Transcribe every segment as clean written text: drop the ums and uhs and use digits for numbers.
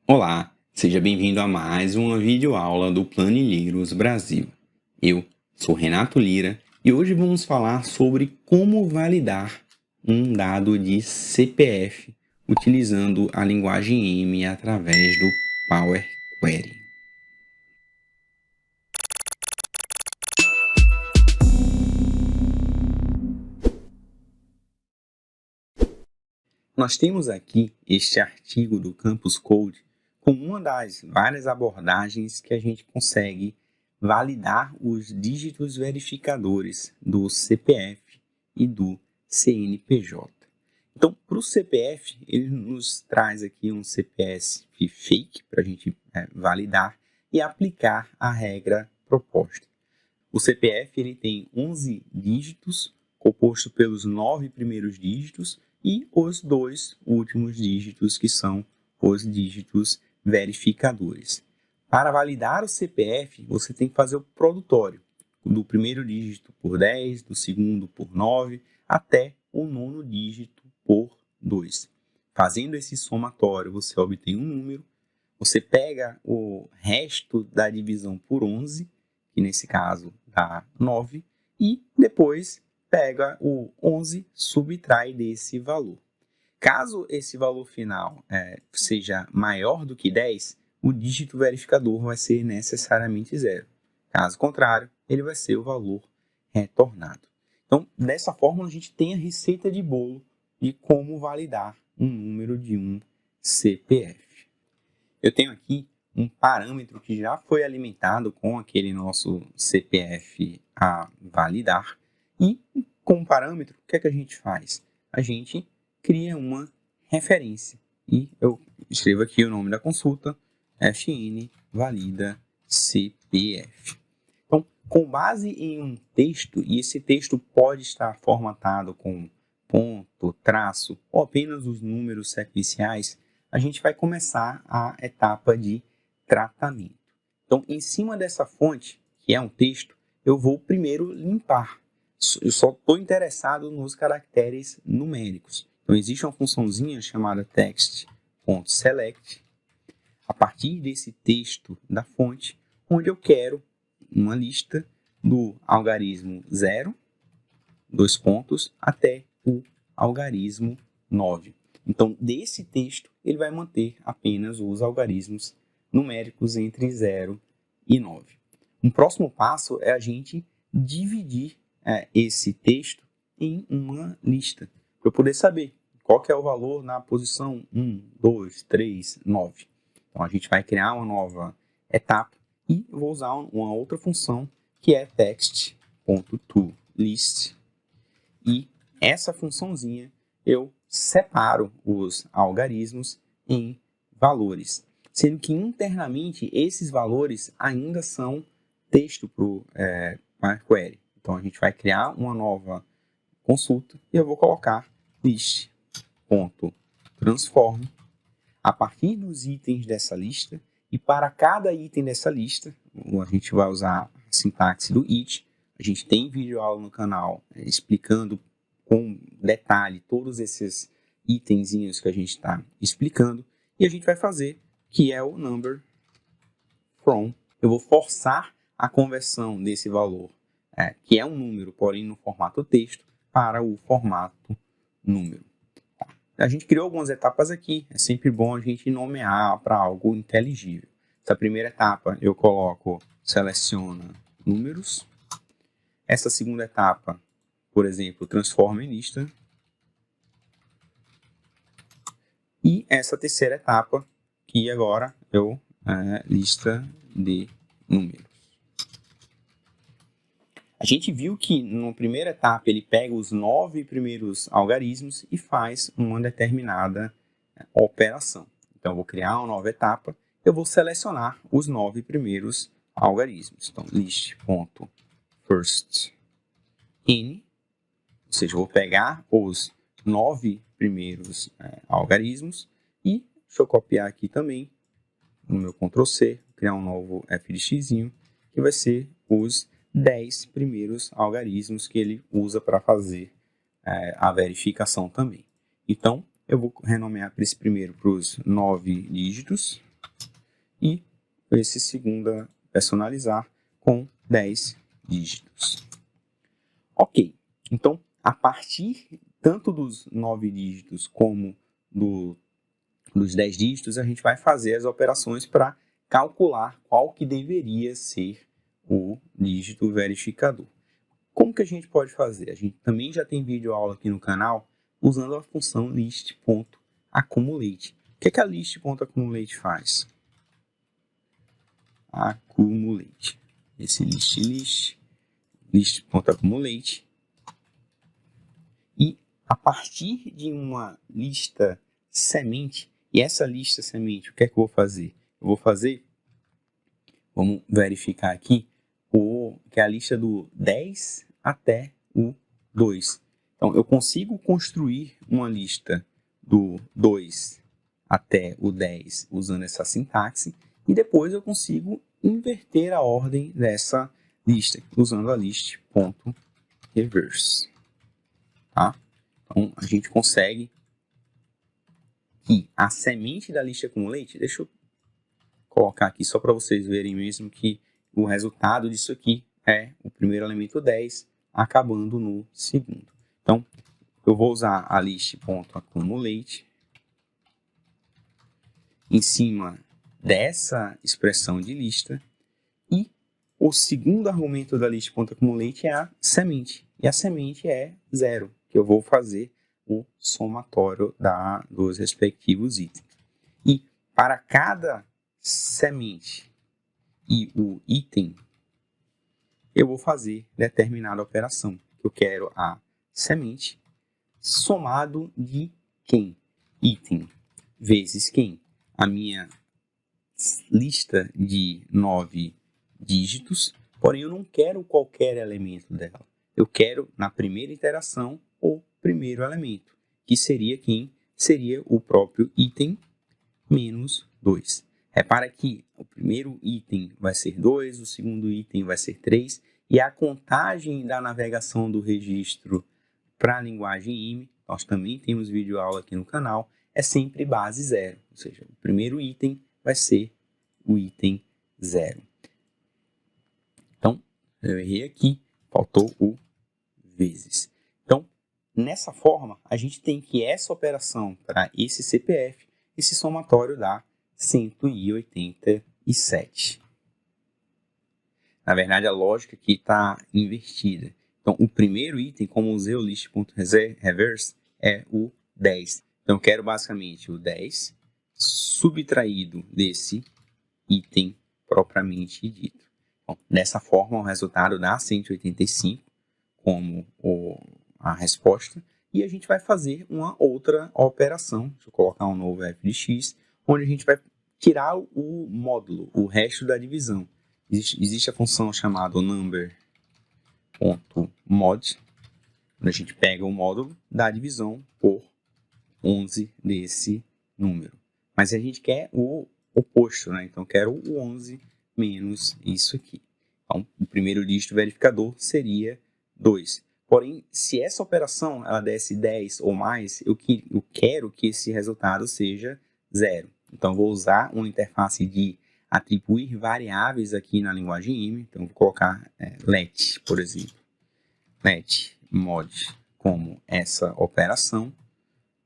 Olá, seja bem-vindo a mais uma videoaula do Planilheiros Brasil. Eu sou Renato Lira e hoje vamos falar sobre como validar um dado de CPF utilizando a linguagem M através do Power Query. Nós temos aqui este artigo do Campus Code com uma das várias abordagens que a gente consegue validar os dígitos verificadores do CPF e do CNPJ. Então, para o CPF, ele nos traz aqui um CPF fake para a gente validar e aplicar a regra proposta. O CPF ele tem 11 dígitos, composto pelos 9 primeiros dígitos e os 2 últimos dígitos, que são os dígitos verificadores. Para validar o CPF, você tem que fazer o produtório, do primeiro dígito por 10, do segundo por 9, até o nono dígito por 2. Fazendo esse somatório, você obtém um número, você pega o resto da divisão por 11, que nesse caso dá 9, e depois pega o 11, subtrai desse valor. Caso esse valor final seja maior do que 10, o dígito verificador vai ser necessariamente 0. Caso contrário, ele vai ser o valor retornado. Então, dessa forma, a gente tem a receita de bolo de como validar um número de um CPF. Eu tenho aqui um parâmetro que já foi alimentado com aquele nosso CPF a validar. E com o parâmetro, o que é que a gente faz? A gente cria uma referência. E eu escrevo aqui o nome da consulta, FN valida CPF. Então, com base em um texto, e esse texto pode estar formatado com ponto, traço ou apenas os números sequenciais, a gente vai começar a etapa de tratamento. Então, em cima dessa fonte, que é um texto, eu vou primeiro limpar. Eu só estou interessado nos caracteres numéricos. Então, existe uma funçãozinha chamada text.select, a partir desse texto da fonte, onde eu quero uma lista do algarismo 0, 2 pontos, até o algarismo 9. Então, desse texto, ele vai manter apenas os algarismos numéricos entre 0 e 9. Um próximo passo é a gente dividir esse texto em uma lista, para eu poder saber qual que é o valor na posição 1, 2, 3, 9. Então, a gente vai criar uma nova etapa e eu vou usar uma outra função que é text.toList. E essa funçãozinha eu separo os algarismos em valores, sendo que internamente esses valores ainda são texto para o query. Então a gente vai criar uma nova consulta e eu vou colocar list.transform a partir dos itens dessa lista, e para cada item dessa lista, a gente vai usar a sintaxe do it. A gente tem vídeo aula no canal explicando com detalhe todos esses itenzinhos que a gente está explicando, e a gente vai fazer, que é o number from. Eu vou forçar a conversão desse valor, que é um número, porém no formato texto, para o formato número. A gente criou algumas etapas aqui, é sempre bom a gente nomear para algo inteligível. Essa primeira etapa eu coloco seleciona números. Essa segunda etapa, por exemplo, transforma em lista. E essa terceira etapa, que agora eu lista de números. A gente viu que na primeira etapa ele pega os 9 primeiros algarismos e faz uma determinada operação. Então eu vou criar uma nova etapa, eu vou selecionar os 9 primeiros algarismos. Então list.firstN, ou seja, eu vou pegar os 9 primeiros algarismos e deixa eu copiar aqui também no meu Ctrl+C, criar um novo f de x, que vai ser os 10 primeiros algarismos que ele usa para fazer a verificação também. Então, eu vou renomear para esse primeiro para os 9 dígitos. e esse segunda personalizar com 10 dígitos. Ok, então a partir tanto dos 9 dígitos como dos 10 dígitos, a gente vai fazer as operações para calcular qual que deveria ser o dígito verificador. Como que a gente pode fazer? A gente também já tem vídeo aula aqui no canal usando a função list.accumulate. O que a list.accumulate faz? Accumulate. Esse list.accumulate. E a partir de uma lista semente, e essa lista semente, o que é que eu vou fazer? Eu vou fazer, vamos verificar aqui, que é a lista do 10 até o 2. Então, eu consigo construir uma lista do 2 até o 10 usando essa sintaxe, e depois eu consigo inverter a ordem dessa lista usando a list.reverse. Tá? Então, a gente consegue que a semente da list accumulate, deixa eu colocar aqui só para vocês verem mesmo que o resultado disso aqui é o primeiro elemento 10 acabando no segundo. Então, eu vou usar a list.accumulate em cima dessa expressão de lista, e o segundo argumento da list.accumulate é a semente, e a semente é 0, que eu vou fazer o somatório dos respectivos itens. E para cada semente e o item, eu vou fazer determinada operação. Eu quero a semente somado de quem? Item vezes quem? A minha lista de 9 dígitos, porém eu não quero qualquer elemento dela. Eu quero, na primeira iteração, o primeiro elemento, que seria quem? Seria o próprio item menos 2. Repara que o primeiro item vai ser 2, o segundo item vai ser 3, e a contagem da navegação do registro para a linguagem IME, nós também temos vídeo aula aqui no canal, é sempre base 0, ou seja, o primeiro item vai ser o item 0. Então, eu errei aqui, faltou o vezes. Então, nessa forma, a gente tem que essa operação para esse CPF, esse somatório dá 187. Na verdade, a lógica aqui está invertida. Então, o primeiro item, como usei o list.reverse, é o 10. Então, eu quero basicamente o 10 subtraído desse item propriamente dito. Bom, dessa forma, o resultado dá 185 como a resposta. E a gente vai fazer uma outra operação. Deixa eu colocar um novo f de x, onde a gente vai tirar o módulo, o resto da divisão. Existe a função chamada number.mod, onde a gente pega o módulo da divisão por 11 desse número. Mas a gente quer o oposto, né? Então, eu quero o 11 menos isso aqui. Então, o primeiro dígito verificador seria 2. Porém, se essa operação ela desse 10 ou mais, eu quero que esse resultado seja 0. Então, eu vou usar uma interface de atribuir variáveis aqui na linguagem IME. Então, vou colocar let, por exemplo. Let mod como essa operação.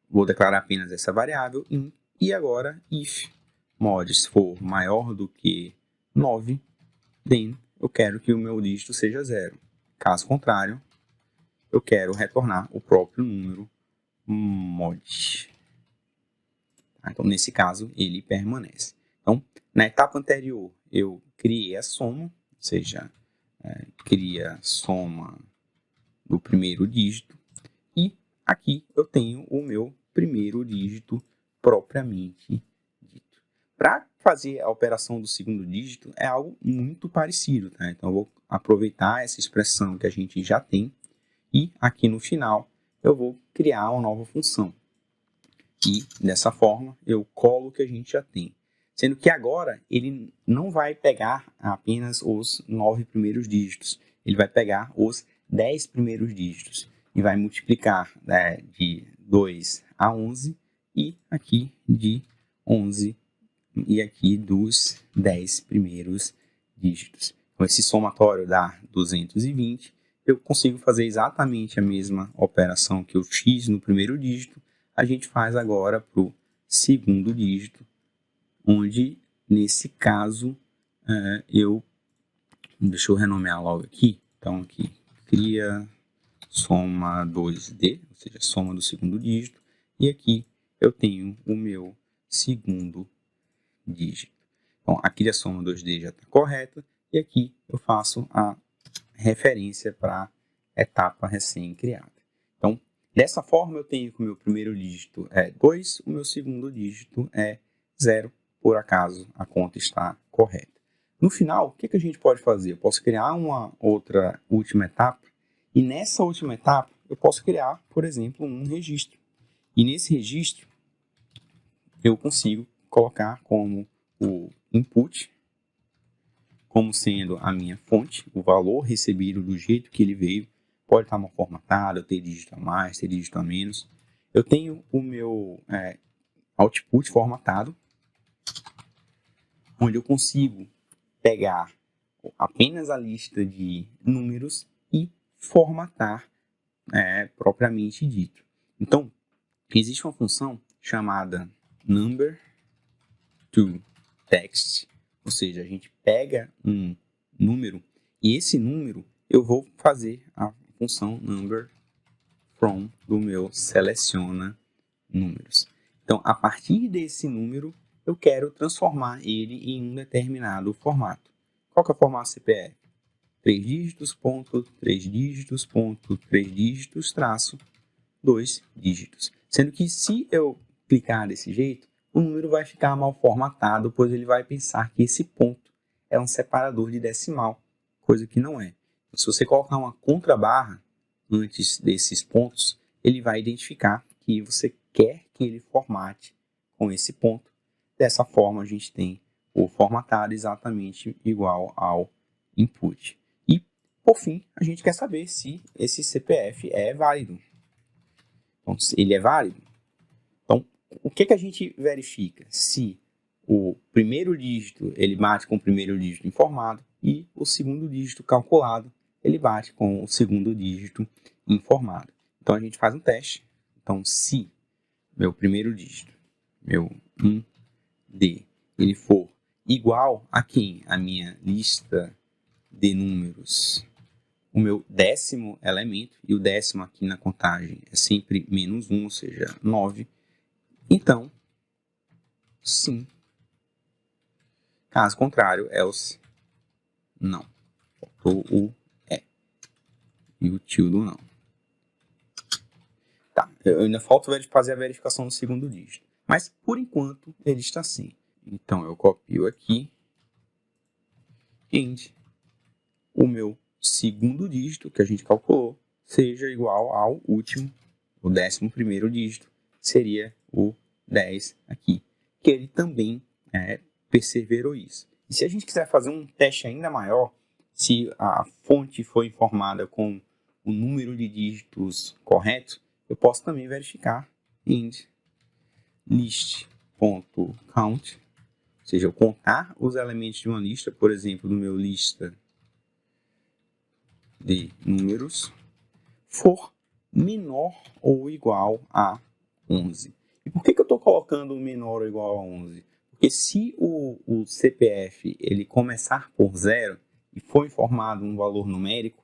Vou declarar apenas essa variável in. E agora, if mods for maior do que 9, then eu quero que o meu dígito seja 0. Caso contrário, eu quero retornar o próprio número mod. Então, nesse caso, ele permanece. Então, na etapa anterior, eu criei a soma, ou seja, cria a soma do primeiro dígito. E aqui eu tenho o meu primeiro dígito propriamente dito. Para fazer a operação do segundo dígito, é algo muito parecido. Tá? Então, eu vou aproveitar essa expressão que a gente já tem. E aqui no final, eu vou criar uma nova função. E dessa forma, eu colo o que a gente já tem. Sendo que agora, ele não vai pegar apenas os 9 primeiros dígitos. Ele vai pegar os 10 primeiros dígitos. E vai multiplicar de 2 a 11 e aqui de 11 e aqui dos 10 primeiros dígitos. Então, esse somatório dá 220. Eu consigo fazer exatamente a mesma operação que eu fiz no primeiro dígito. A gente faz agora para o segundo dígito, onde, nesse caso, deixa eu renomear logo aqui. Então, aqui, cria soma 2D, ou seja, soma do segundo dígito. E aqui eu tenho o meu segundo dígito. Então, aqui a soma 2D já está correta. E aqui eu faço a referência para a etapa recém-criada. Então, dessa forma, eu tenho que o meu primeiro dígito é 2, o meu segundo dígito é 0, por acaso a conta está correta. No final, o que a gente pode fazer? Eu posso criar uma outra última etapa, e nessa última etapa, eu posso criar, por exemplo, um registro. E nesse registro, eu consigo colocar como o input, como sendo a minha fonte, o valor recebido do jeito que ele veio. Pode estar mal formatado, ter dígito a mais, ter dígito a menos. Eu tenho o meu output formatado, onde eu consigo pegar apenas a lista de números e formatar propriamente dito. Então, existe uma função chamada number to text, ou seja, a gente pega um número e esse número eu vou fazer a função number from do meu seleciona números. Então, a partir desse número, eu quero transformar ele em um determinado formato. Qual que é o formato CPF? 3 dígitos, ponto, 3 dígitos, ponto, 3 dígitos, traço, 2 dígitos. Sendo que se eu clicar desse jeito, o número vai ficar mal formatado, pois ele vai pensar que esse ponto é um separador de decimal, coisa que não é. Se você colocar uma contrabarra antes desses pontos, ele vai identificar que você quer que ele formate com esse ponto. Dessa forma, a gente tem o formatado exatamente igual ao input. E, por fim, a gente quer saber se esse CPF é válido. Então, se ele é válido, então, o que a gente verifica? Se o primeiro dígito ele bate com o primeiro dígito informado e o segundo dígito calculado ele bate com o segundo dígito informado. Então, a gente faz um teste. Então, se meu primeiro dígito, meu 1D, ele for igual a quem? A minha lista de números, o meu décimo elemento, e o décimo aqui na contagem é sempre menos 1, ou seja, 9. Então, sim. Caso contrário, else, não. Faltou o e o tilde não. Tá, eu ainda falta fazer a verificação do segundo dígito. Mas, por enquanto, ele está sim. Então, eu copio aqui. E o meu segundo dígito, que a gente calculou, seja igual ao último, o 11º dígito, seria o 10 aqui. Que ele também perseverou isso. E se a gente quiser fazer um teste ainda maior, se a fonte foi informada com o número de dígitos correto, eu posso também verificar int list.count, ou seja, eu contar os elementos de uma lista, por exemplo, no meu lista de números, for menor ou igual a 11. E por que eu estou colocando menor ou igual a 11? Porque se o CPF ele começar por 0 e for informado um valor numérico,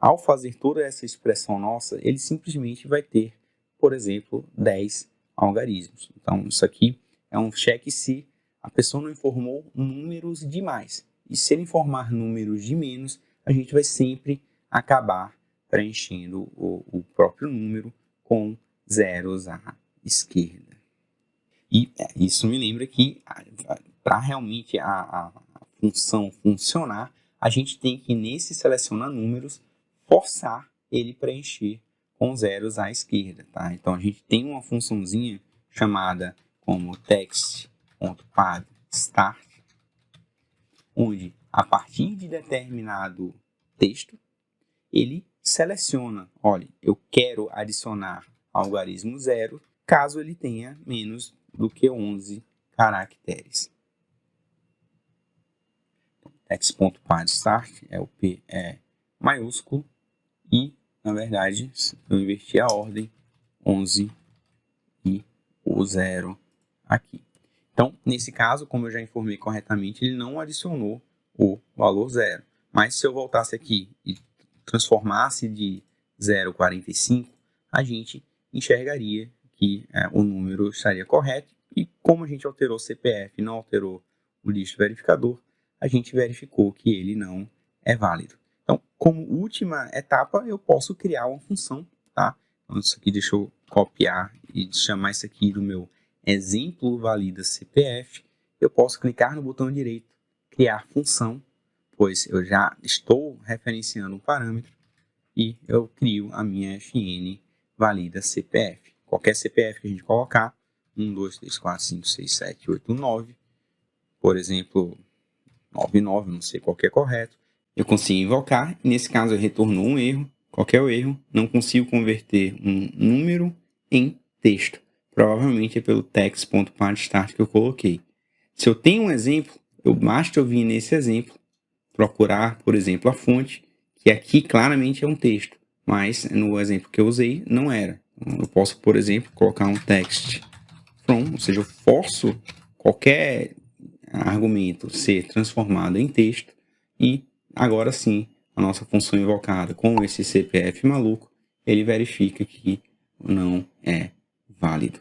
ao fazer toda essa expressão nossa, ele simplesmente vai ter, por exemplo, 10 algarismos. Então, isso aqui é um cheque se a pessoa não informou números de mais. E se ele informar números de menos, a gente vai sempre acabar preenchendo o próprio número com zeros à esquerda. E isso me lembra que para realmente a função funcionar, a gente tem que, nesse seleciona números, forçar ele preencher com zeros à esquerda. Tá? Então, a gente tem uma funçãozinha chamada como text.padStart, onde, a partir de determinado texto, ele seleciona, olha, eu quero adicionar algarismo 0, caso ele tenha menos do que 11 caracteres. text.parseStart, o P é maiúsculo, e, na verdade, eu inverti a ordem, 11 e o 0 aqui. Então, nesse caso, como eu já informei corretamente, ele não adicionou o valor 0. Mas se eu voltasse aqui e transformasse de 0,45, a gente enxergaria que o número estaria correto. E como a gente alterou o CPF e não alterou o dígito verificador, a gente verificou que ele não é válido. Então, como última etapa, eu posso criar uma função, tá? Então, isso aqui deixa eu copiar e chamar isso aqui do meu exemplo valida CPF. Eu posso clicar no botão direito, criar função, pois eu já estou referenciando um parâmetro e eu crio a minha FN valida CPF. Qualquer CPF que a gente colocar, 1, 2, 3, 4, 5, 6, 7, 8, 9, por exemplo, 99, não sei qual que é correto, eu consigo invocar, e nesse caso eu retorno um erro. Qualquer erro, não consigo converter um número em texto. Provavelmente é pelo text.parseStart que eu coloquei. Se eu tenho um exemplo, basta eu vir nesse exemplo, procurar, por exemplo, a fonte, que aqui claramente é um texto, mas no exemplo que eu usei não era. Eu posso, por exemplo, colocar um text from, ou seja, eu forço qualquer argumento ser transformado em texto, e agora sim, a nossa função invocada com esse CPF maluco, ele verifica que não é válido.